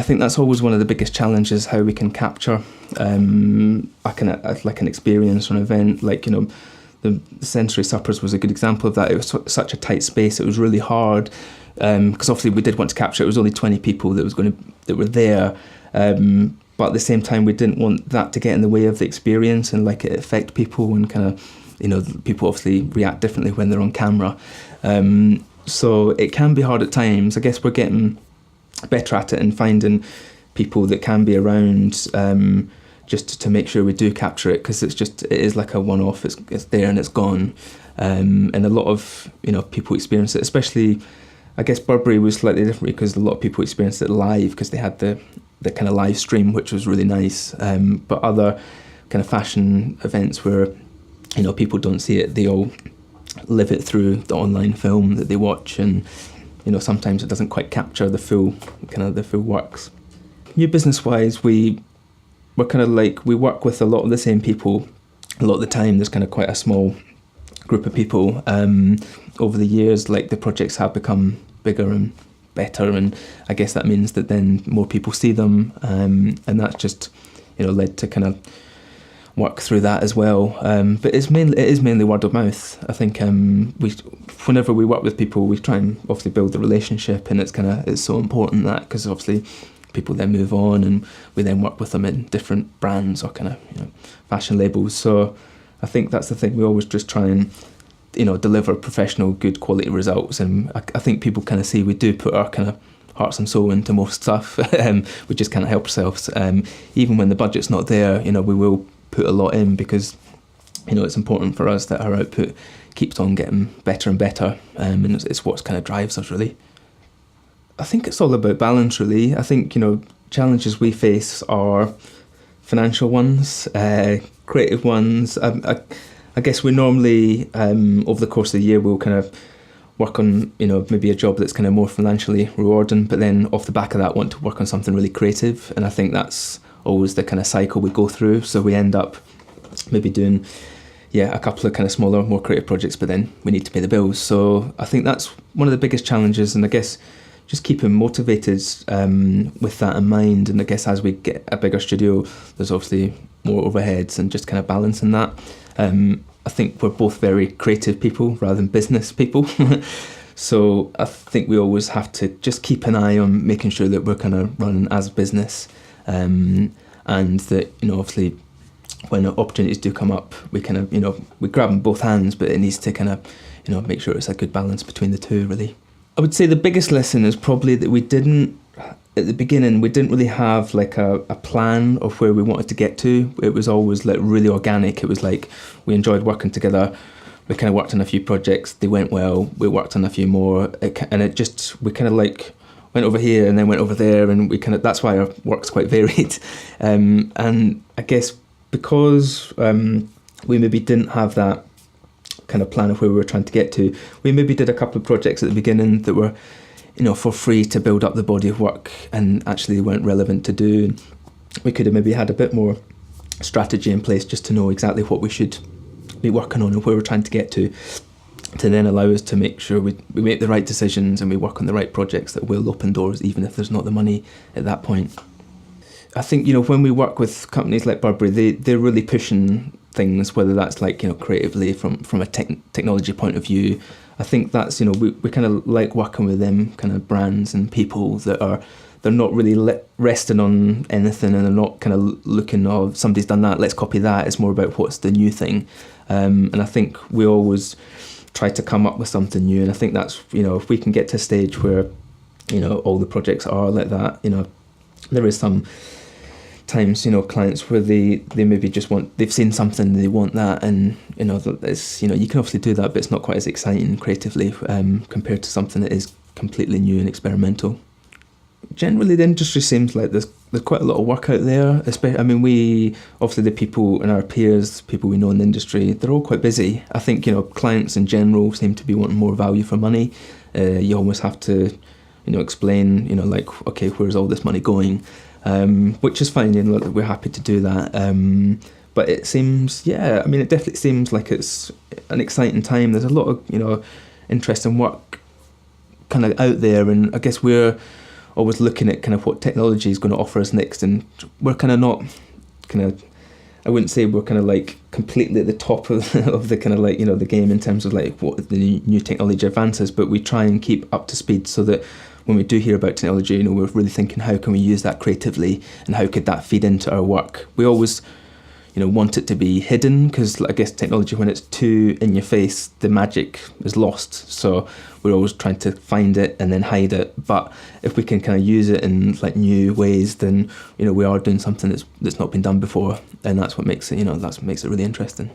think that's always one of the biggest challenges, how we can capture like an experience or an event. Like, the Sensory Suppers was a good example of that. It was such a tight space. It was really hard because obviously we did want to capture it. It was only 20 people that were there. But at the same time, we didn't want that to get in the way of the experience and like it affect people and kind of, people obviously react differently when they're on camera. So it can be hard at times. I guess we're getting better at it and finding people that can be around just to make sure we do capture it, because it is like a one-off. It's there and it's gone. And a lot of, people experience it, especially, I guess Burberry was slightly different because a lot of people experienced it live because they had the kind of live stream, which was really nice. But other kind of fashion events where, people don't see it, they all live it through the online film that they watch, and sometimes it doesn't quite capture the full works. New business wise, we're kind of like, we work with a lot of the same people a lot of the time. There's kind of quite a small group of people. Over the years, like, the projects have become bigger and better, and I guess that means that then more people see them, and that's just led to kind of work through that as well. But it is mainly word of mouth. I think whenever we work with people, we try and obviously build the relationship, and it's so important that, because obviously people then move on and we then work with them in different brands or kind of fashion labels. So I think that's the thing, we always just try and deliver professional, good quality results, and I think people kind of see we do put our kind of hearts and soul into most stuff. We just can't help ourselves. Even when the budget's not there, we will put a lot in, because it's important for us that our output keeps on getting better and better, and it's what kind of drives us, really. I think it's all about balance, really. I think challenges we face are financial ones, creative ones. I guess we normally, over the course of the year, we'll kind of work on, maybe a job that's kind of more financially rewarding, but then off the back of that want to work on something really creative. And I think that's always the kind of cycle we go through. So we end up maybe doing, a couple of kind of smaller, more creative projects, but then we need to pay the bills. So I think that's one of the biggest challenges, and I guess just keeping motivated with that in mind. And I guess as we get a bigger studio, there's obviously more overheads, and just kind of balancing that. I think we're both very creative people rather than business people. So I think we always have to just keep an eye on making sure that we're kind of running as business, and that, obviously when opportunities do come up, we kind of, we grab them both hands, but it needs to kind of, make sure it's a good balance between the two, really. I would say the biggest lesson is probably that at the beginning, we didn't really have like a plan of where we wanted to get to. It was always like really organic. It was like we enjoyed working together. We kind of worked on a few projects. They went well. We worked on a few more, we kind of like went over here and then went over there, and that's why our work's quite varied. And I guess because we maybe didn't have that kind of plan of where we were trying to get to, we maybe did a couple of projects at the beginning that were for free to build up the body of work, and actually they weren't relevant to do. And we could have maybe had a bit more strategy in place just to know exactly what we should be working on and where we're trying to get to then allow us to make sure we make the right decisions and we work on the right projects that will open doors, even if there's not the money at that point. I think, when we work with companies like Burberry, they're really pushing things, whether that's like, creatively from a technology point of view. I think that's, we kind of like working with them kind of brands and people they're not really resting on anything, and they're not kind of looking, somebody's done that, let's copy that. It's more about what's the new thing. And I think we always try to come up with something new. And I think that's, if we can get to a stage where, all the projects are like that, there is some times, clients where they maybe just they've seen something, they want that, and it's, you can obviously do that, but it's not quite as exciting creatively compared to something that is completely new and experimental. Generally, the industry seems like there's quite a lot of work out there. We obviously, the people and our peers, people we know in the industry, they're all quite busy. I think clients in general seem to be wanting more value for money. You almost have to explain like, okay, where's all this money going? Which is fine, we're happy to do that. But it seems, it definitely seems like it's an exciting time. There's a lot of, interesting work kind of out there, and I guess we're always looking at kind of what technology is going to offer us next, and we're kind of not kind of, I wouldn't say we're kind of like completely at the top of, of the kind of like, you know, the game in terms of like what the new technology advances, but we try and keep up to speed so that when we do hear about technology, you know, we're really thinking how can we use that creatively and how could that feed into our work. We always, you know, want it to be hidden, because I guess technology, when it's too in your face, the magic is lost. So we're always trying to find it and then hide it. But if we can kind of use it in like new ways, then, you know, we are doing something that's not been done before, and that's what makes it, you know, that's what makes it really interesting.